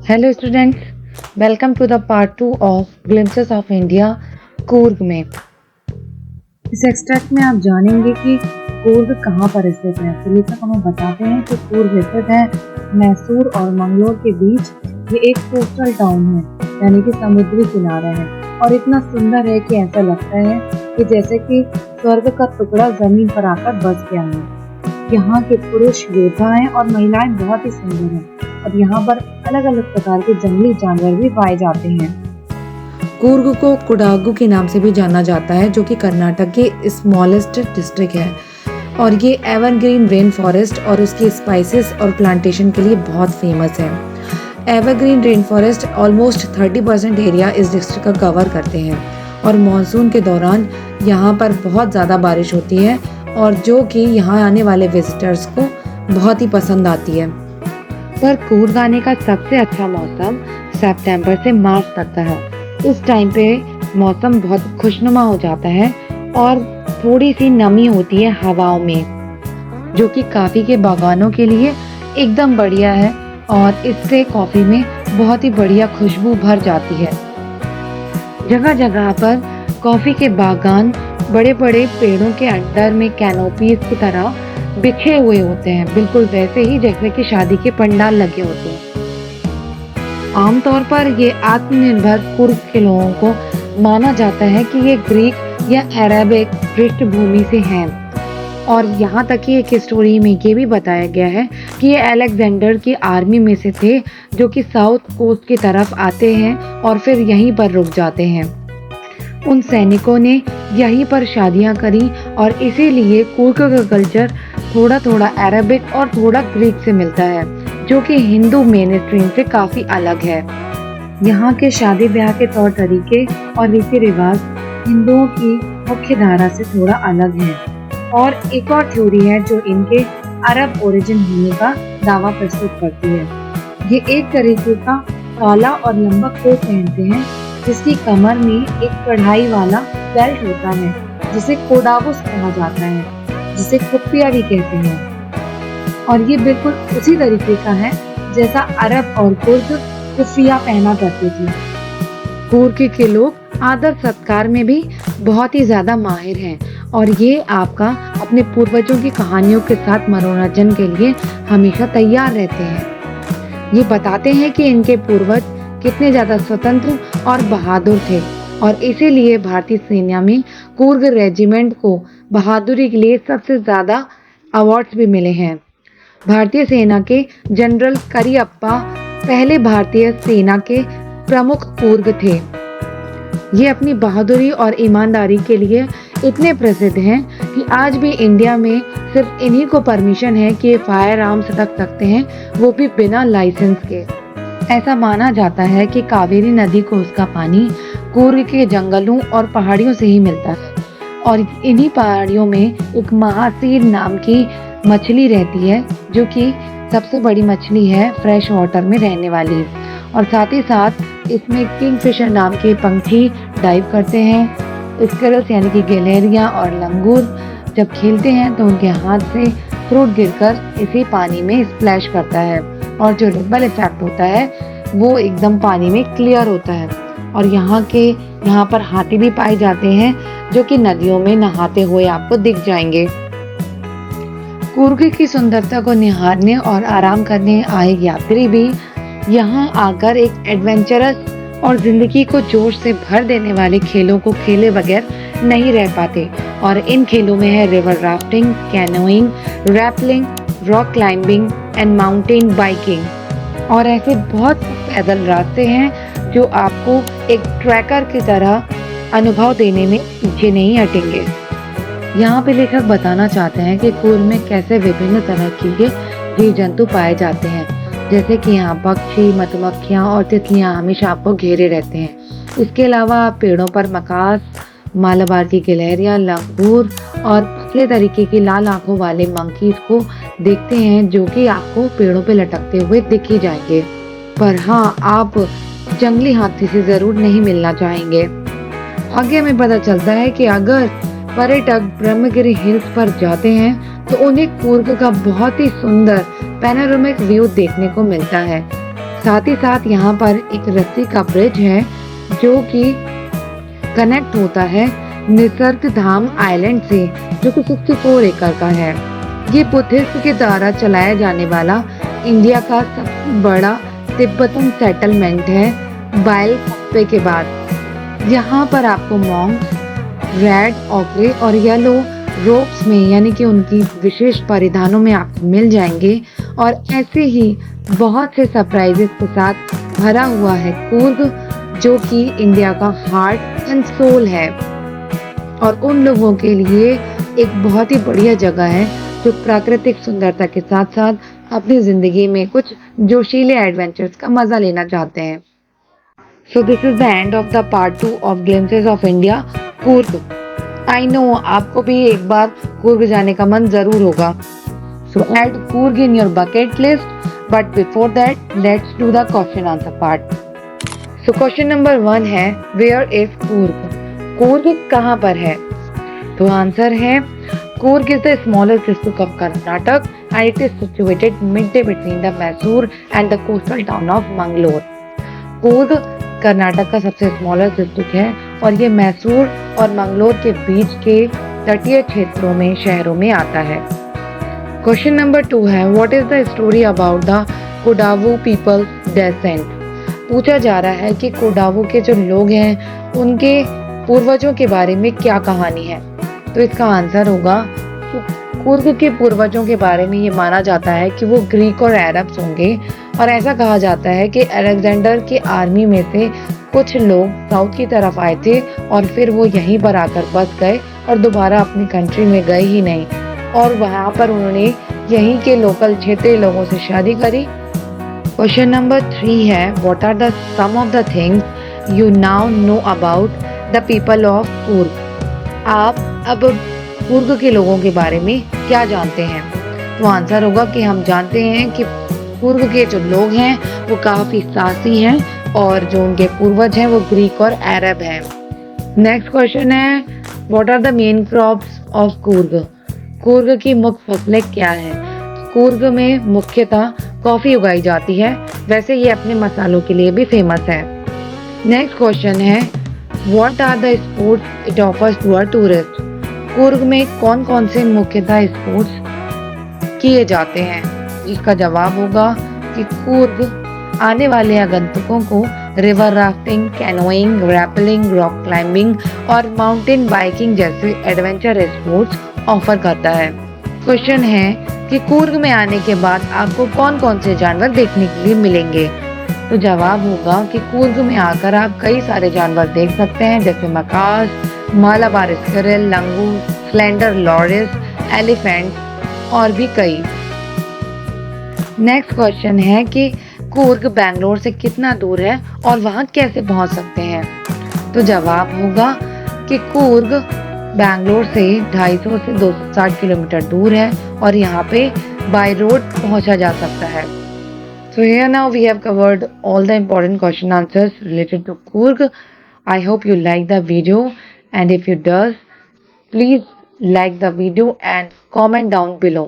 Hello students, welcome to the part 2 of glimpses of India Coorg में। इस extract में आप जानेंगे कि कूर्ग कहाँ पर स्थित है। तो लेखक हमें बताते हैं कि कूर्ग स्थित है मैसूर और मंगलोर के बीच। ये एक कोस्टल टाउन है, यानी कि समुद्री किनारा है, और इतना सुंदर है कि ऐसा लगता है कि जैसे कि स्वर्ग का टुकड़ा जमीन पर आकर बस गया है। यहाँ के पुरुष योद्धा हैं और महिलाएं बहुत ही सुंदर हैं, और यहाँ पर अलग अलग प्रकार के जंगली जानवर भी पाए जाते हैं। कूर्ग को कोडागु के नाम से भी जाना जाता है, जो कि कर्नाटक की स्मॉलेस्ट डिस्ट्रिक्ट है, और ये एवरग्रीन रेन फॉरेस्ट और उसकी स्पाइसेस और प्लांटेशन के लिए बहुत फेमस है। Evergreen rain forest almost 30% area इस डिस्ट्रिक्ट का कवर करते हैं, और मानसून के दौरान यहाँ पर बहुत ज़्यादा बारिश होती है, और जो कि यहाँ आने वाले विजिटर्स को बहुत ही पसंद आती है। पर कूर्ग आने का सबसे अच्छा मौसम सितंबर से मार्च तक का है। इस टाइम पे मौसम बहुत खुशनुमा हो जाता है और थोड़ी सी नमी होती है हवाओं में, जो कि कॉफी के बागानों के लिए एकदम बढ़िया है, और इससे कॉफी में बहुत ही बढ़िया खुशबू भर जाती है। जगह जगह पर कॉफी के बागान बड़े बड़े पेड़ों के अंडर में कैनोपीज की तरह बिछे हुए होते हैं, बिल्कुल वैसे ही जैसे कि शादी के पंडाल लगे होते हैं। आमतौर पर ये आत्मनिर्भर कूर्ग के लोगों को माना जाता है कि ये ग्रीक या अरेबिक पृष्ठभूमि से हैं, और यहाँ तक कि एक स्टोरी में ये भी बताया गया है कि ये अलेक्जेंडर की आर्मी में से थे, जो कि साउथ कोस्ट की तरफ आते हैं और फिर यहीं पर रुक जाते हैं। उन सैनिकों ने यहीं पर शादियां करी, और इसीलिए कूर्ग का कल्चर थोड़ा थोड़ा अरबिक और थोड़ा ग्रीक से मिलता है, जो कि हिंदू मेन स्ट्रीम से काफी अलग है। यहाँ के शादी ब्याह के तौर तरीके और रीति रिवाज हिंदुओं की मुख्य धारा से थोड़ा अलग है। और एक और थ्योरी है जो इनके अरब ओरिजिन होने का दावा प्रस्तुत करती है। ये एक तरीके का काला और लंबा कोट पहनते हैं, जिसकी कमर में एक कढ़ाई वाला बेल्ट होता है, जिसे कोडावुस कहा जाता है, जिसे कुप्पिया भी कहते हैं। और ये बिल्कुल उसी तरीके का है जैसा अरब और कुर्द कुफ्फिया पहना करते थे। कूर्ग के लोग आदर सत्कार में भी बहुत ही ज्यादा माहिर हैं, और ये आपका अपने पूर्वजों की कहानियों के साथ मनोरंजन के लिए हमेशा तैयार रहते हैं। ये बताते हैं कि इनके पूर्वज कितने ज्यादा स्वतंत्र और बहादुर थे, और इसीलिए भारतीय सेना में कूर्ग रेजिमेंट को बहादुरी के लिए सबसे ज्यादा अवार्ड्स भी मिले हैं। भारतीय सेना के जनरल करियप्पा पहले भारतीय सेना के प्रमुख कूर्ग थे। ये अपनी बहादुरी और ईमानदारी के लिए इतने प्रसिद्ध हैं कि आज भी इंडिया में सिर्फ इन्हीं को परमिशन है कि फायर आर्म्स रख सकते हैं, वो भी बिना लाइसेंस के। ऐसा माना जाता है कि कावेरी नदी को उसका पानी कूर्ग के जंगलों और पहाड़ियों से ही मिलता है, और इन्हीं पहाड़ियों में एक महासीर नाम की मछली रहती है, जो कि सबसे बड़ी मछली है फ्रेश वाटर में रहने वाली। और साथ ही साथ इसमें किंगफिशर नाम के पंछी डाइव करते हैं। स्करल्स यानी कि गिलहरियां और लंगूर जब खेलते हैं तो उनके हाथ से फ्रूट गिरकर इसी पानी में स्प्लैश करता है, और जो रिपल इफेक्ट होता है वो एकदम पानी में क्लियर होता है। और यहाँ पर हाथी भी पाए जाते हैं, जो कि नदियों में नहाते हुए आपको दिख जाएंगे। कूर्ग की सुंदरता को निहारने और आराम करने आए यात्री भी यहाँ आकर एक एडवेंचरस और जिंदगी को जोश से भर देने वाले खेलों को खेले बगैर नहीं रह पाते। और इन खेलों में है river rafting, canoeing, rappelling, rock climbing and mountain biking. और ऐसे बहुत पैदल रास्ते हैं जो आपको एक ट्रैकर की तरह अनुभव देने में पीछे नहीं हटेंगे। यहाँ पे लेखक बताना चाहते हैं कि कूर्ग में कैसे विभिन्न तरह के जीव जंतु पाए जाते हैं, जैसे कि यहाँ पक्षी, मधुमक्खियाँ और तितलियाँ हमेशा आपको घेरे रहते हैं। इसके अलावा आप पेड़ों पर मकास, मालाबार की गिलहरियाँ, लंगूर और पतले तरीके की लाल आंखों वाले मंकीज को देखते हैं, जो कि आपको पेड़ों पे लटकते हुए दिख ही जाएंगे। पर हाँ, आप जंगली हाथी से जरूर नहीं मिलना चाहेंगे। आगे हमें पता चलता है कि अगर पर्यटक ब्रह्मगिरी हिल्स पर जाते हैं तो उन्हें कूर्ग का बहुत ही सुंदर पैनोरामिक व्यू देखने को मिलता है। साथ ही साथ यहाँ पर एक रस्सी का ब्रिज है जो कि कनेक्ट होता है निसर्ग धाम आइलैंड से, जो कि 64 एकड़ का है। ये बुद्धिस्ट के द्वारा चलाया जाने वाला इंडिया का सबसे बड़ा तिब्बतन सेटलमेंट है बायलकुप्पे के बाद। यहाँ पर आपको मॉन्क्स रेड, ऑग्रे और येलो रोब्स में यानी कि उनकी विशेष परिधानों में आपको मिल जाएंगे। और ऐसे ही बहुत से सरप्राइजेस के साथ भरा हुआ है कूर्ग, जो कि इंडिया का हार्ट एंड सोल है और उन लोगों के लिए एक बहुत ही बढ़िया जगह है जो प्राकृतिक सुंदरता के साथ साथ अपनी जिंदगी में कुछ जोशीले एडवेंचर्स का मजा लेना चाहते हैं। So this is the end of the part 2 of glimpses of India Coorg. I know आपको भी एक बार कूर्ग जाने का मन जरूर होगा। सो add Coorg in your bucket list, but before that let's do the question answer part. So question number 1 है, where is Coorg? Coorg कहाँ पर है? तो आंसर है, Coorg is the smallest district of Karnataka and it is situated midway between the Mysore and the coastal town of Mangalore. Coorg Karnataka का सबसे smallest district है और ये मैसूर और मंगलोर के बीच के तटीय क्षेत्रों में शहरों में आता है। क्वेश्चन नंबर 2 है, what is the story about the Kodava people descent? पूछा जा रहा है कि कोडावू के जो लोग हैं उनके पूर्वजों के बारे में क्या कहानी है। तो इसका आंसर होगा कि कूर्ग के पूर्वजों के बारे में ये माना जाता है कि वो ग्रीक और अरब्स होंगे और ऐसा कहा जाता है कि अलेक्जेंडर की आर्मी में से कुछ लोग साउथ की तरफ आए थे और फिर वो यहीं पर आकर बस गए और दोबारा अपनी कंट्री में गए ही नहीं और वहाँ पर उन्होंने यहीं के लोकल क्षेत्रीय लोगों से शादी करी। क्वेश्चन नंबर 3 है, what are the some of the things you now know about the people of Coorg? आप अब कूर्ग के लोगों के बारे में क्या जानते हैं? तो आंसर होगा कि हम जानते हैं कि कूर्ग के जो लोग हैं वो काफी साहसी हैं और जो उनके पूर्वज हैं वो ग्रीक और अरब हैं। नेक्स्ट क्वेश्चन है, what are the main crops of Coorg? Coorg की मुख्य फसलें क्या हैं? कूर्ग में मुख्यतः कॉफी उगाई जाती है, वैसे ये अपने मसालों के लिए भी फेमस है। नेक्स्ट क्वेश्चन है, what are the sports it offers to a tourist? Coorg में कौन कौन से मुख्यतः स्पोर्ट्स किए जाते हैं? जिसका जवाब होगा कि कूर्ग आने वाले आगंतुकों को river rafting, canoeing, rappelling, rock climbing और माउंटेन बाइकिंग जैसे एडवेंचर स्पोर्ट्स ऑफर करता है। क्वेश्चन है कि कूर्ग में आने के बाद आपको कौन कौन से जानवर देखने के लिए मिलेंगे? तो जवाब होगा कि कूर्ग में आकर आप कई सारे जानवर देख सकते हैं, जैसे मकास, मालाबार स्क्विरल, लंगूर, स्लेंडर लॉरिस, एलिफेंट और भी कई। नेक्स्ट क्वेश्चन है कि कूर्ग बैंगलोर से कितना दूर है और वहां कैसे पहुंच सकते हैं? तो जवाब होगा कि कूर्ग बैंगलोर से 250 से 260 किलोमीटर दूर है और यहाँ पे बाय रोड पहुंचा जा सकता है। So here now we have covered all the important question answers related to Coorg. I hope you like the video, and if you does, please like the video and comment down below.